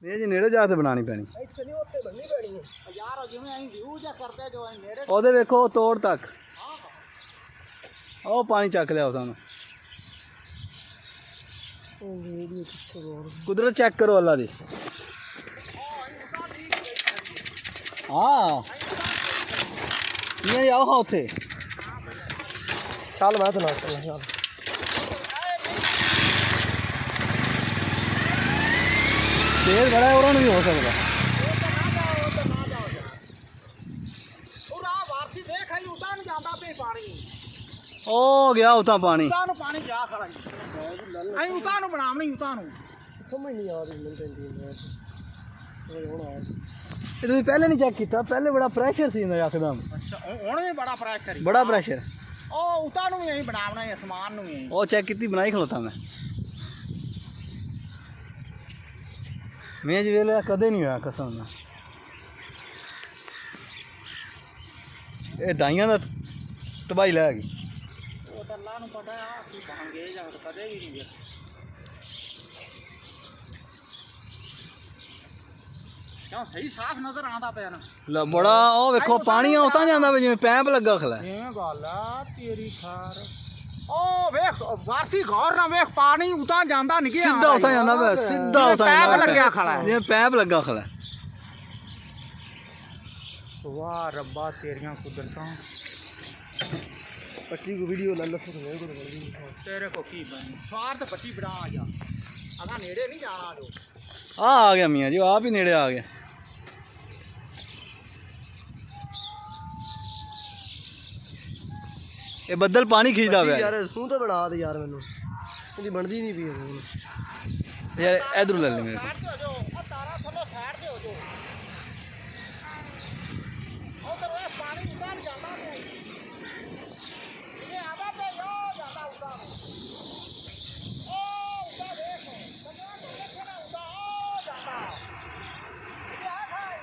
ਇਹ ਜੀ ਨੇੜੇ ਜਾ ਕੇ ਬਣਾਣੀ ਪੈਣੀ। ਇੱਥੇ ਨਹੀਂ ਉੱਥੇ ਬਣਨੀ ਪੈਣੀ ਹੈ ਯਾਰ, ਜਿਵੇਂ ਅਸੀਂ ਵਿਊ ਜਾਂ ਕਰਦੇ ਜੋ ਅਸੀਂ ਨੇੜੇ। ਉਹਦੇ ਵੇਖੋ ਤੋੜ ਤੱਕ ਉਹ ਪਾਣੀ ਚੱਕ ਲਿਆ ਤੁਹਾਨੂੰ। ਕੁਦਰਤ ਚੈੱਕ ਕਰੋ ਅੱਲਾ ਦੀ। ਹਾਂ ਨਹੀਂ ਆਓ ਉੱਥੇ ਚੱਲ ਮੈਂ ਤੇ ਨਾਲ ਚੱਲਾਂ ਚੱਲ। ਤੇਜ਼ ਬੜਾ ਉਹਨਾਂ ਨੂੰ ਵੀ ਹੋ ਸਕਦਾ। ਉਹ ਗਿਆ ਉਤਾਂ ਪਾਣੀ। ਉਤਾਂ ਨੂੰ ਪਾਣੀ ਜਾ ਖੜਾ ਜੀ। ਅਸੀਂ ਉਤਾਂ ਨੂੰ ਬਣਾਵਣੀ, ਉਤਾਂ ਨੂੰ ਸਮਝ ਨਹੀਂ ਆ ਰਹੀ ਮੈਨੂੰ ਪੈਂਦੀ ਇਹ ਤੁਸੀਂ ਪਹਿਲੇ ਨਹੀਂ ਚੈੱਕ ਕੀਤਾ? ਪਹਿਲੇ ਬੜਾ ਪ੍ਰੈਸ਼ਰ ਸੀ ਇਹਦਾ ਯਕਦਮ। ਅੱਛਾ ਹੁਣ ਵੀ ਬੜਾ ਪ੍ਰੈਸ਼ਰ, ਬੜਾ ਪ੍ਰੈਸ਼ਰ। ਉਹ ਉਤਾਂ ਨੂੰ ਵੀ ਅਸੀਂ ਬਣਾਵਣਾ ਹੈ, ਅਸਮਾਨ ਨੂੰ ਵੀ। ਉਹ ਚੈੱਕ ਕੀਤੀ, ਬਣਾਈ ਖਲੋਤਾ ਮੈਂ ਜੀ ਵੇਲੇ ਕਦੇ ਨਹੀਂ ਹੋਇਆ ਕਸਮ ਨਾਲ। ਇਹ ਦਾਈਆਂ ਦਾ ਤਬਾਹੀ ਲੈ ਗਈ। ਉਹ ਤਾਂ ਅੱਲਾ ਨੂੰ ਪਤਾ ਆ ਕੀ ਬਣ ਗਏ ਜਾਂ ਕਦੇ ਵੀ ਨਹੀਂ ਗਿਆ। ਕਿਉਂ ਸਹੀ ਸਾਫ਼ ਨਜ਼ਰ ਆਉਂਦਾ ਪਿਆ ਨਾ। ਲੈ ਬੜਾ ਉਹ ਵੇਖੋ ਪਾਣੀ ਉਤਾਂ ਜਾਂਦਾ ਵੇ ਜਿਵੇਂ ਪੈਪ ਲੱਗਾ ਖਲਾ। ਜਿਵੇਂ ਗੱਲ ਆ ਤੇਰੀ ਖਾਰ। ਉਹ ਵੇਖ ਵਾਰਸੀ ਗੌਰ ਨਾਲ ਵੇਖ, ਪਾਣੀ ਉਤਾਂ ਜਾਂਦਾ ਨਹੀਂ ਗਿਆ, ਸਿੱਧਾ ਉਤਾਂ ਜਾਂਦਾ ਵੇ, ਸਿੱਧਾ ਉਤਾਂ ਜਾਂਦਾ। ਪੈਪ ਲੱਗਿਆ ਖੜਾ ਜਿਵੇਂ ਪੈਪ ਲੱਗਾ ਖਲਾ। ਵਾਹ ਰੱਬਾ ਤੇਰੀਆਂ ਕੁਦਰਤਾਂ। ਪੱਟੀ ਕੋ ਵੀਡੀਓ ਲੈ ਲਸੋ ਤੇਰੇ ਕੋ ਕੀ ਬਣੀ ਸਵਾਰ ਤੇ ਪੱਟੀ ਬਣਾ ਆ ਜਾ। ਅਗਾ ਨੇੜੇ ਨਹੀਂ ਜਾਣਾ ਜੋ। ਆ ਗਿਆ ਮੀਆਂ ਜੀ, ਆਪ ਹੀ ਨੇੜੇ ਆ ਗਿਆ। ਇਹ ਬੱਦਲ ਪਾਣੀ ਖਿੱਚਦਾ ਪਿਆ ਯਾਰ। ਤੂੰ ਤਾਂ ਬਣਾ ਦੇ ਯਾਰ, ਮੈਨੂੰ ਇਹਦੀ ਬਣਦੀ ਨਹੀਂ ਪਈ ਯਾਰ। ਇਧਰੋਂ ਲੈ ਲੈ ਮੇਰੇ ਕੋਲ। ਤਾਰਾ ਥੱਲੇ ਸਾਈਡ ਤੇ ਹੋ ਜੋ। ਉਹ ਤਾਂ ਪਾਣੀ ਉਤਾਰ ਜਾਂਦਾ ਨਹੀਂ। ਇਹ ਆਦਾ ਤੇ ਯੋ ਜਾਂਦਾ ਉਤਾਰ। ਉਹ ਉਤਾਰ ਦੇਖ ਕੰਨਾਂ ਤੋਂ ਦੇਖਣਾ ਉਤਾਰ ਜਾਂਦਾ। ਇਹ ਆ ਭਾਈ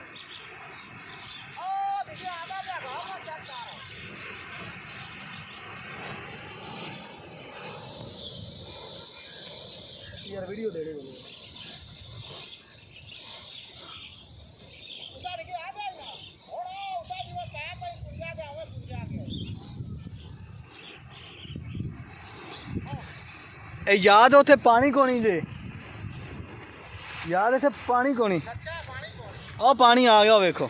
ਉਹ ਦੇਖਿਆ ਆਦਾ ਤੇ ਘਰ ਮਾ ਜਾਂਦਾ। यार वीडियो दे दे मुझे। उतार के आ जाएगा थोड़ा उतार जीवा पैप पे पुंजा के आवे पुंजा के। ਇਹ ਯਾਦ ਉੱਥੇ ਪਾਣੀ ਕੋਣੀ ਜੇ, ਯਾਦ ਇੱਥੇ ਪਾਣੀ ਕੋਣੀ। अच्छा पानी कौन? ਉਹ ਪਾਣੀ ਆ ਗਿਆ ਵੇਖੋ।